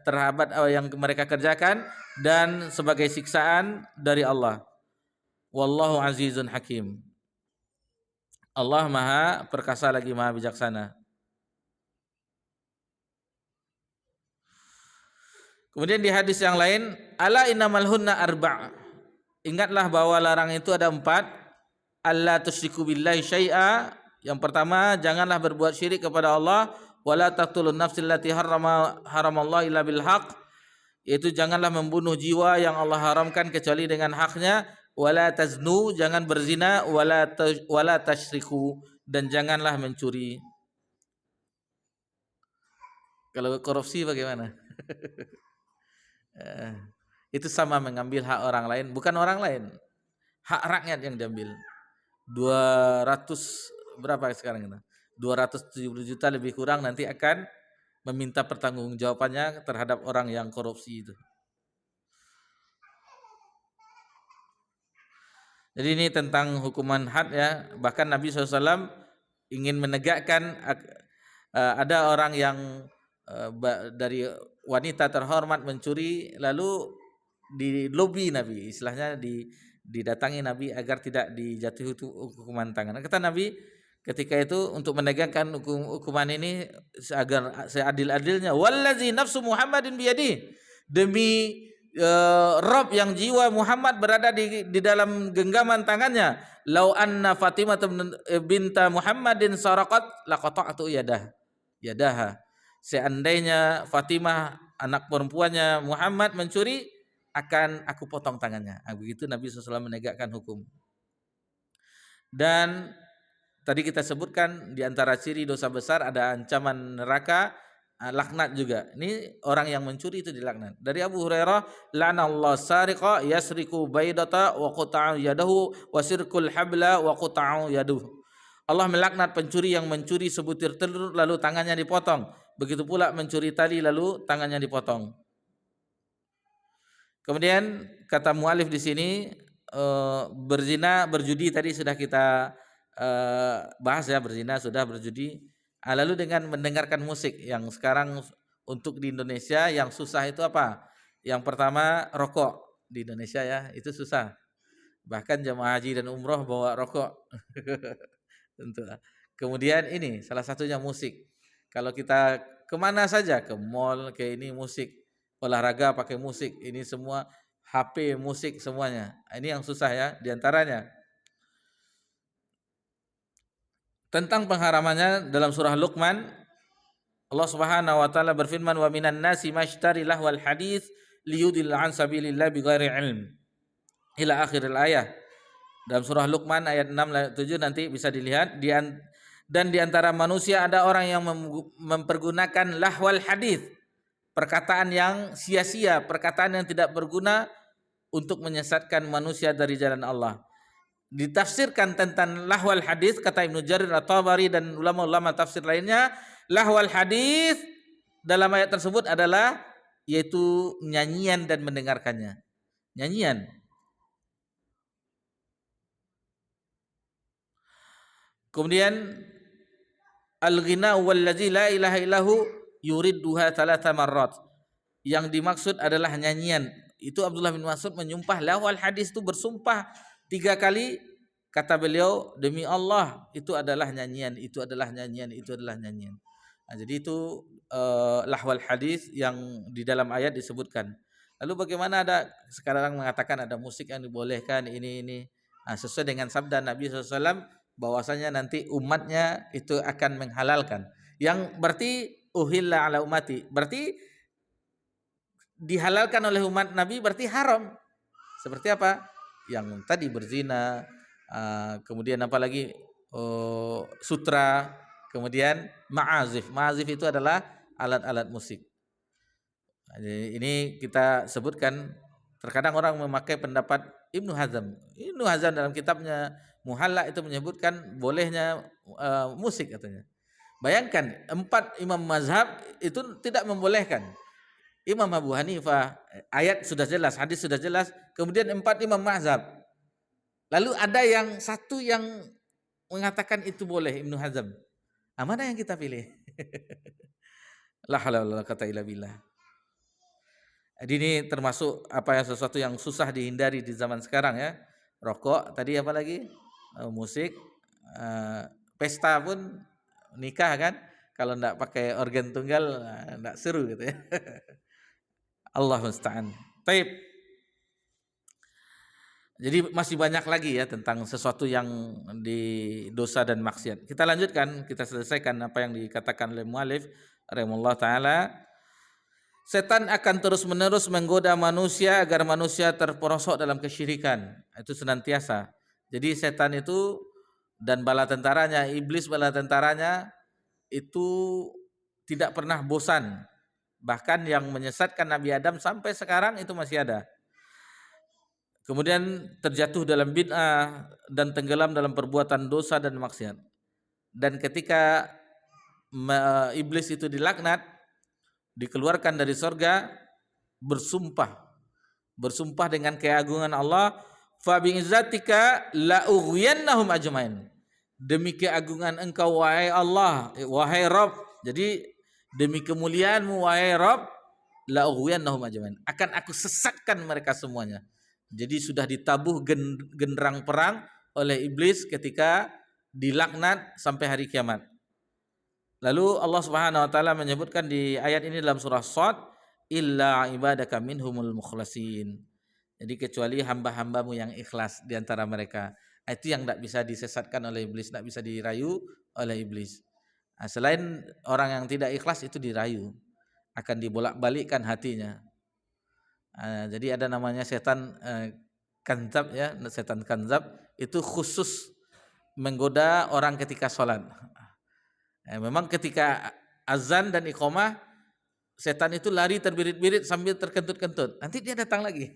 terhambat yang mereka kerjakan, dan sebagai siksaan dari Allah. Wallahu azizun hakim. Allah maha perkasa lagi maha bijaksana. Kemudian di hadis yang lain, ala innamal hunna arba', ingatlah bahwa larangan itu ada 4. Alla tusyriku billahi syai'a, yang pertama janganlah berbuat syirik kepada Allah, wala taqtulun nafsil lati haramallahu illa bil haq, yaitu janganlah membunuh jiwa yang Allah haramkan kecuali dengan haknya, wala taznu, jangan berzina, wala tasyriku, dan janganlah mencuri. Kalau korupsi bagaimana? Itu sama, mengambil hak orang lain, bukan orang lain, hak rakyat yang diambil. 200 berapa sekarang itu? 270 juta lebih kurang nanti akan meminta pertanggungjawabannya terhadap orang yang korupsi itu. Jadi ini tentang hukuman had, ya. Bahkan Nabi SAW ingin menegakkan, ada orang yang dari wanita terhormat mencuri, lalu dilobi Nabi, istilahnya didatangi Nabi agar tidak dijatuhi hukuman tangan. Kata Nabi, Ketika itu untuk menegakkan hukuman ini agar seadil-adilnya, wallazi nafsu Muhammadin biyadi, demi Rob yang jiwa Muhammad berada di dalam genggaman tangannya, lau anna Fatimah binta Muhammadin saraqat laqata'tu yadaha, seandainya Fatimah anak perempuannya Muhammad mencuri, akan aku potong tangannya. Begitu Nabi SAW menegakkan hukum. Dan tadi kita sebutkan di antara ciri dosa besar ada ancaman neraka, laknat juga. Ini orang yang mencuri itu dilaknat. Dari Abu Hurairah, la'anallahu sariqa yasriku baydata wa quta'u yadahu wa sirkul habla wa quta'u yaduhu. Allah melaknat pencuri yang mencuri sebutir telur lalu tangannya dipotong. Begitu pula mencuri tali lalu tangannya dipotong. Kemudian kata mualif di sini, berzina, berjudi tadi sudah kita bahas ya, berzina sudah, berjudi. Lalu dengan mendengarkan musik yang sekarang untuk di Indonesia yang susah itu apa? Yang pertama rokok di Indonesia ya, itu susah. Bahkan jemaah haji dan umroh bawa rokok. Tentu. Kemudian ini salah satunya musik. Kalau kita kemana saja, ke mall, ke ini musik, olahraga pakai musik, ini semua HP musik semuanya. Ini yang susah ya diantaranya. Tentang pengharamannya dalam surah Luqman, Allah Subhanahu wa taala berfirman, wa minan nasi mashtari lahwal hadits liyudil an sabilillah bighairi ilm, ila akhiril ayah. Dalam surah Luqman ayat 6 ayat 7 nanti bisa dilihat. Dan di antara manusia ada orang yang mempergunakan lahwal hadits, perkataan yang sia-sia, perkataan yang tidak berguna untuk menyesatkan manusia dari jalan Allah. Ditafsirkan tentang lahwal hadis, kata Ibnu Jarir At-Tabari dan ulama-ulama tafsir lainnya, lahwal hadis dalam ayat tersebut adalah yaitu nyanyian dan mendengarkannya. Nyanyian. Kemudian al-ghina wallazi la ilaha illahu yuridduha thalatha marrat. Yang dimaksud adalah nyanyian. Itu Abdullah bin Mas'ud menyumpah lahwal hadis itu, bersumpah 3 kali, kata beliau, demi Allah itu adalah nyanyian, itu adalah nyanyian, itu adalah nyanyian. Jadi itu lahwal hadis yang di dalam ayat disebutkan. Lalu bagaimana ada sekarang mengatakan ada musik yang dibolehkan ini. Sesuai dengan sabda Nabi SAW bahwasanya nanti umatnya itu akan menghalalkan. Yang berarti uhilla ala umati, berarti dihalalkan oleh umat Nabi, berarti haram. Seperti apa? Yang tadi berzina, kemudian apa lagi, sutra, kemudian ma'azif. Ma'azif itu adalah alat-alat musik. Jadi ini kita sebutkan, terkadang orang memakai pendapat Ibnu Hazm. Ibnu Hazm dalam kitabnya Muhalla itu menyebutkan bolehnya musik katanya. Bayangkan 4 imam mazhab itu tidak membolehkan. Imam Abu Hanifah, ayat sudah jelas, hadis sudah jelas, kemudian 4 imam mazhab. Lalu ada yang satu yang mengatakan itu boleh, Ibnu Hazm. Mana yang kita pilih? La haula wala quwata illa billah. Jadi ini termasuk sesuatu yang susah dihindari di zaman sekarang ya. Rokok, tadi apa lagi? Musik, pesta pun, nikah kan, kalau enggak pakai organ tunggal enggak seru gitu ya. Allah musta'an. Taib. Jadi masih banyak lagi ya tentang sesuatu yang di dosa dan maksiat. Kita lanjutkan, kita selesaikan apa yang dikatakan oleh mualif rahimahullah taala. Setan akan terus-menerus menggoda manusia agar manusia terperosok dalam kesyirikan. Itu senantiasa. Jadi setan itu dan bala tentaranya, iblis bala tentaranya itu tidak pernah bosan. Bahkan yang menyesatkan Nabi Adam sampai sekarang itu masih ada. Kemudian terjatuh dalam bid'ah dan tenggelam dalam perbuatan dosa dan maksiat. Dan ketika iblis itu dilaknat, dikeluarkan dari surga, bersumpah dengan keagungan Allah, fa bi'izzatika la ughwiyannahum ajmain. Demi keagungan Engkau wahai Allah, wahai Rabb. Jadi demi kemuliaanmu wahai Rabb, la ughwiyannahum ajmain. Akan aku sesatkan mereka semuanya. Jadi sudah ditabuh genderang perang oleh iblis ketika dilaknat sampai hari kiamat. Lalu Allah Subhanahu wa taala menyebutkan di ayat ini dalam surah Shad, illa ibadaka minhumul mukhlasin. Jadi kecuali hamba-hambamu yang ikhlas di antara mereka. Itu yang tidak bisa disesatkan oleh iblis, tidak bisa dirayu oleh iblis. Nah, selain orang yang tidak ikhlas itu dirayu, akan dibolak-balikkan hatinya. Jadi ada namanya setan kanzab ya, setan kanzab itu khusus menggoda orang ketika sholat. Memang ketika azan dan iqamah setan itu lari terbirit-birit sambil terkentut-kentut. Nanti dia datang lagi.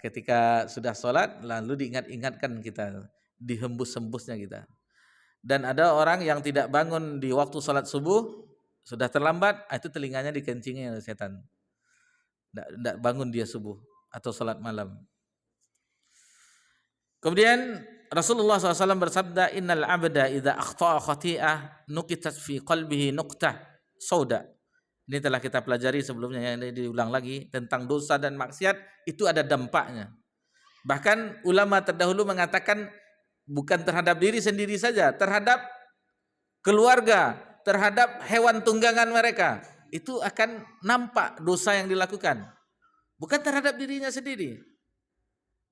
Ketika sudah sholat lalu diingat-ingatkan kita, dihembus-hembusnya kita. Dan ada orang yang tidak bangun di waktu sholat subuh, sudah terlambat, itu telinganya dikencingi oleh setan. Tidak bangun dia subuh atau sholat malam. Kemudian Rasulullah SAW bersabda, innal abda idza akhta'a khati'ah nuqitat fi qalbihi nuqtah sauda. Ini telah kita pelajari sebelumnya, yang diulang lagi tentang dosa dan maksiat itu ada dampaknya. Bahkan ulama terdahulu mengatakan bukan terhadap diri sendiri saja, terhadap keluarga, terhadap hewan tunggangan mereka, itu akan nampak dosa yang dilakukan. Bukan terhadap dirinya sendiri.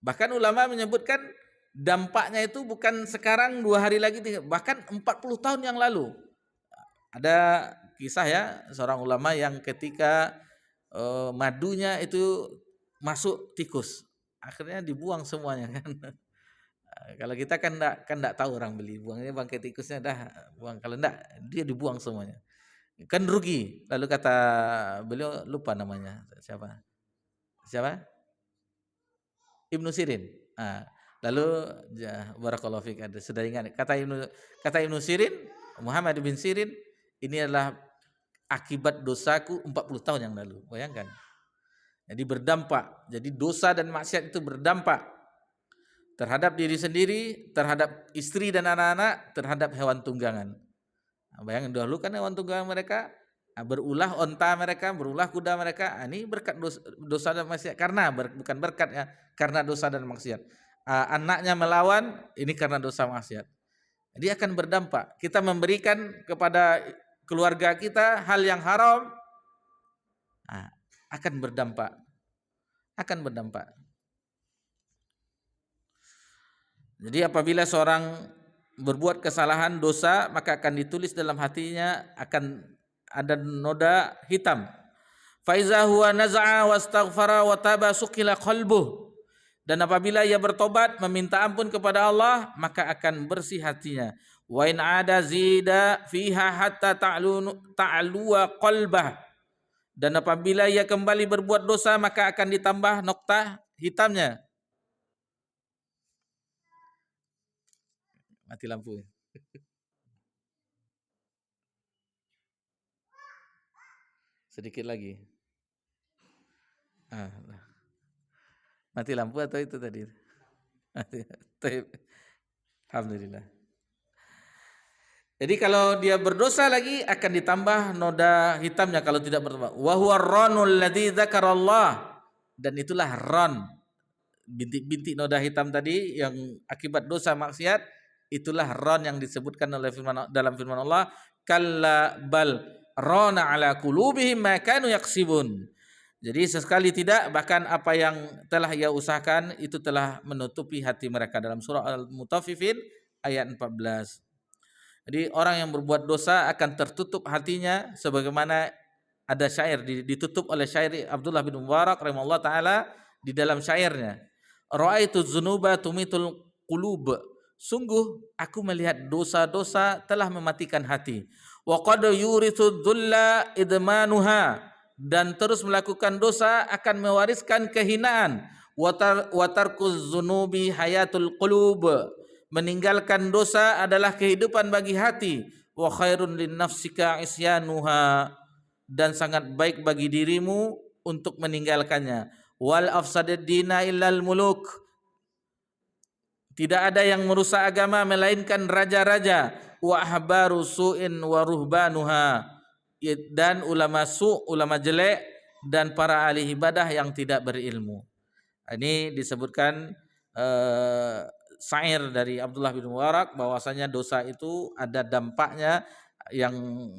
Bahkan ulama menyebutkan dampaknya itu bukan sekarang 2 hari lagi, bahkan 40 tahun yang lalu. Ada kisah ya, seorang ulama yang ketika madunya itu masuk tikus, akhirnya dibuang semuanya kan. Kalau kita kan enggak tahu orang beli, buangnya bangkai tikusnya dah buang, kalau enggak dia dibuang semuanya. Kan rugi. Lalu kata beliau, lupa namanya, siapa? Ibnu Sirin. Lalu barakallahu fiik, ada sudah ingat kata Ibnu Sirin, Muhammad bin Sirin, ini adalah akibat dosaku 40 tahun yang lalu. Bayangkan. Jadi berdampak. Jadi dosa dan maksiat itu berdampak terhadap diri sendiri, terhadap istri dan anak-anak, terhadap hewan tunggangan. Bayangkan dahulu kan hewan tunggangan mereka berulah onta mereka, berulah kuda mereka. Ini berkat dosa dan maksiat, karena bukan berkat ya, karena dosa dan maksiat. Anaknya melawan, ini karena dosa maksiat. Jadi akan berdampak. Kita memberikan kepada keluarga kita hal yang haram, akan berdampak. Jadi apabila seorang berbuat kesalahan, dosa, maka akan ditulis dalam hatinya, akan ada noda hitam. Fa iza huwa naza'a wastaghfara wa taba suqila qalbuh. Dan apabila ia bertobat, meminta ampun kepada Allah, maka akan bersih hatinya. Wa in ada zida fiha hatta ta'luwa qalbah. Dan apabila ia kembali berbuat dosa, maka akan ditambah noktah hitamnya. Mati lampu. Sedikit lagi. Mati lampu atau itu tadi? Alhamdulillah. Jadi kalau dia berdosa lagi akan ditambah noda hitamnya kalau tidak bertobat. Wa huwa ar-ranul ladzi dzakarallah. Dan itulah ran, bintik-bintik noda hitam tadi yang akibat dosa maksiat, itulah ran yang disebutkan oleh dalam firman Allah, kalla bal rana ala qulubihim ma kanu yaksibun. Jadi sesekali tidak, bahkan apa yang telah ia usahakan itu telah menutupi hati mereka, dalam surah Al-Mutaffifin ayat 14. Jadi orang yang berbuat dosa akan tertutup hatinya, sebagaimana ada syair ditutup oleh syair Abdullah bin Mubarak rahimahullah taala di dalam syairnya. Ra'aitu dzunuba tumitul qulub. Sungguh aku melihat dosa-dosa telah mematikan hati. Wa qad yurithu dhulla idmanuha. Dan terus melakukan dosa akan mewariskan kehinaan. Wa tarkuz dzunubi hayatul qulub. Meninggalkan dosa adalah kehidupan bagi hati. Wa khairun lin nafsika isyanuha. Dan sangat baik bagi dirimu untuk meninggalkannya. Wal afsadid dina illal muluk. Tidak ada yang merusak agama melainkan raja-raja. Wa ahbaru su'in wa ruhbanuha. Dan ulama ulama jelek, dan para ahli ibadah yang tidak berilmu. Ini disebutkan syair dari Abdullah bin Mubarak bahwasanya dosa itu ada dampaknya, yang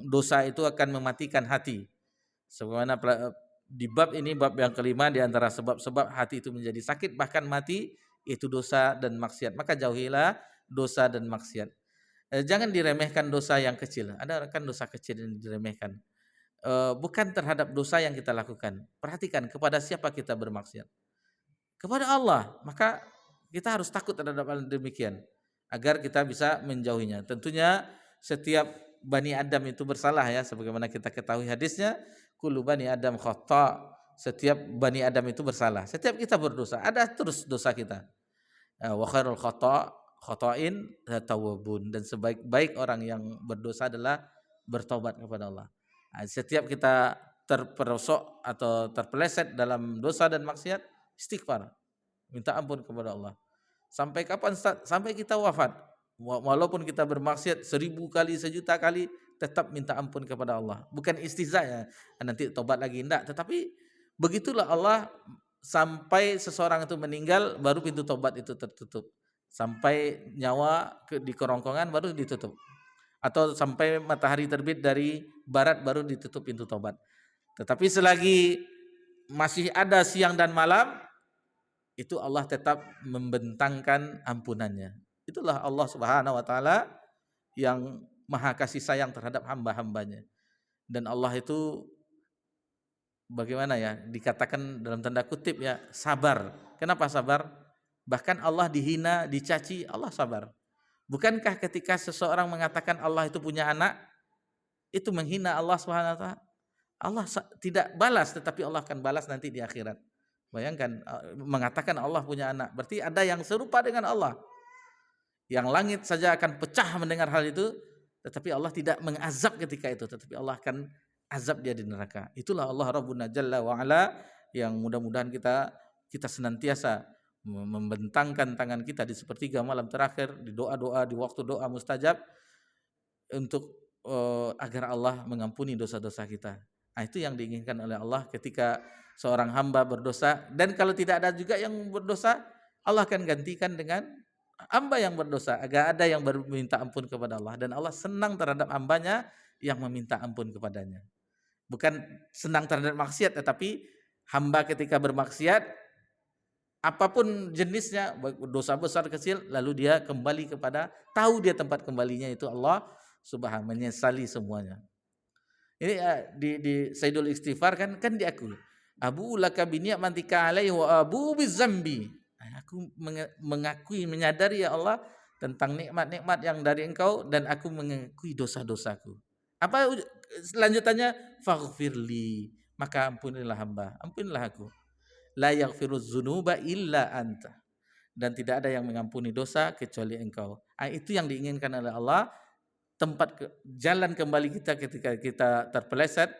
dosa itu akan mematikan hati. Sebagaimana di bab ini, bab yang kelima, di antara sebab-sebab hati itu menjadi sakit bahkan mati itu dosa dan maksiat. Maka jauhilah dosa dan maksiat. Jangan diremehkan dosa yang kecil. Ada kan dosa kecil yang diremehkan. Bukan terhadap dosa yang kita lakukan. Perhatikan kepada siapa kita bermaksiat. Kepada Allah. Maka kita harus takut terhadap hal demikian agar kita bisa menjauhinya. Tentunya setiap Bani Adam itu bersalah ya, sebagaimana kita ketahui hadisnya, kullu bani Adam khata'. Setiap Bani Adam itu bersalah. Setiap kita berdosa, ada terus dosa kita. Wa khairul khata'in tawwabun, dan sebaik-baik orang yang berdosa adalah bertobat kepada Allah. Setiap kita terperosok atau terpeleset dalam dosa dan maksiat, istighfar, minta ampun kepada Allah. Sampai kapan? Sampai kita wafat. Walaupun kita bermaksiat 1000 kali, 1.000.000 kali, tetap minta ampun kepada Allah. Bukan istihza ya, nanti tobat lagi, enggak. Tetapi begitulah Allah, sampai seseorang itu meninggal baru pintu tobat itu tertutup. Sampai nyawa di kerongkongan baru ditutup. Atau sampai matahari terbit dari barat baru ditutup pintu tobat. Tetapi selagi masih ada siang dan malam, itu Allah tetap membentangkan ampunannya. Itulah Allah Subhanahu wa taala yang maha kasih sayang terhadap hamba-hambanya. Dan Allah itu bagaimana ya, dikatakan dalam tanda kutip ya, sabar. Kenapa sabar? Bahkan Allah dihina, dicaci, Allah sabar. Bukankah ketika seseorang mengatakan Allah itu punya anak, itu menghina Allah Subhanahu wa taala? Allah tidak balas, tetapi Allah akan balas nanti di akhirat. Bayangkan, mengatakan Allah punya anak, berarti ada yang serupa dengan Allah. Yang langit saja akan pecah mendengar hal itu, tetapi Allah tidak mengazab ketika itu, tetapi Allah akan azab dia di neraka. Itulah Allah Rabbuna Jalla wa Ala, yang mudah-mudahan kita senantiasa membentangkan tangan kita di sepertiga malam terakhir, di doa-doa, di waktu doa mustajab, untuk agar Allah mengampuni dosa-dosa kita. Nah, itu yang diinginkan oleh Allah ketika seorang hamba berdosa. Dan kalau tidak ada juga yang berdosa, Allah akan gantikan dengan hamba yang berdosa, agar ada yang meminta ampun kepada Allah. Dan Allah senang terhadap hambanya yang meminta ampun kepadanya. Bukan senang terhadap maksiat, tetapi hamba ketika bermaksiat, apapun jenisnya, dosa besar kecil, lalu dia kembali kepada, tahu dia tempat kembalinya itu Allah Subhanahu, menyesali semuanya. Ini di Sayyidul Istighfar kan diakui. Abu laka bi ni'matika alaihi wa abu bizambi. Aku mengakui, menyadari ya Allah tentang nikmat-nikmat yang dari Engkau, dan aku mengakui dosa-dosaku. Apa selanjutannya? Faghfirli, maka ampunilah hamba, ampunilah aku. La yaghfiruz dzunuba illa anta, dan tidak ada yang mengampuni dosa kecuali Engkau. Itu yang diinginkan oleh Allah. Tempat jalan kembali kita ketika kita terpeleset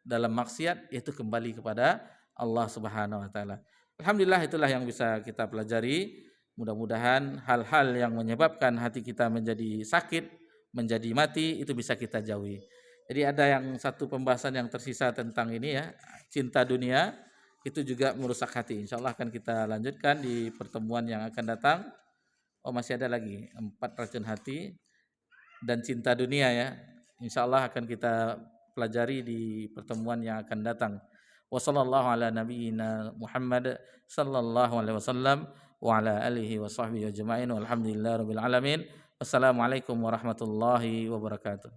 dalam maksiat, yaitu kembali kepada Allah Subhanahu wa taala. Alhamdulillah, itulah yang bisa kita pelajari. Mudah-mudahan hal-hal yang menyebabkan hati kita menjadi sakit, menjadi mati, itu bisa kita jauhi. Jadi ada yang satu pembahasan yang tersisa tentang ini ya, cinta dunia, itu juga merusak hati. Insya Allah akan kita lanjutkan di pertemuan yang akan datang. Oh, masih ada lagi 4 racun hati dan cinta dunia ya. Insya Allah akan kita pelajari di pertemuan yang akan datang. Wassallallahu ala nabiyyina Muhammad sallallahu alaihi wasallam wa ala alihi wa sahbihi ajma'in walhamdulillahi rabbil alamin. Wassalamualaikum warahmatullahi wabarakatuh.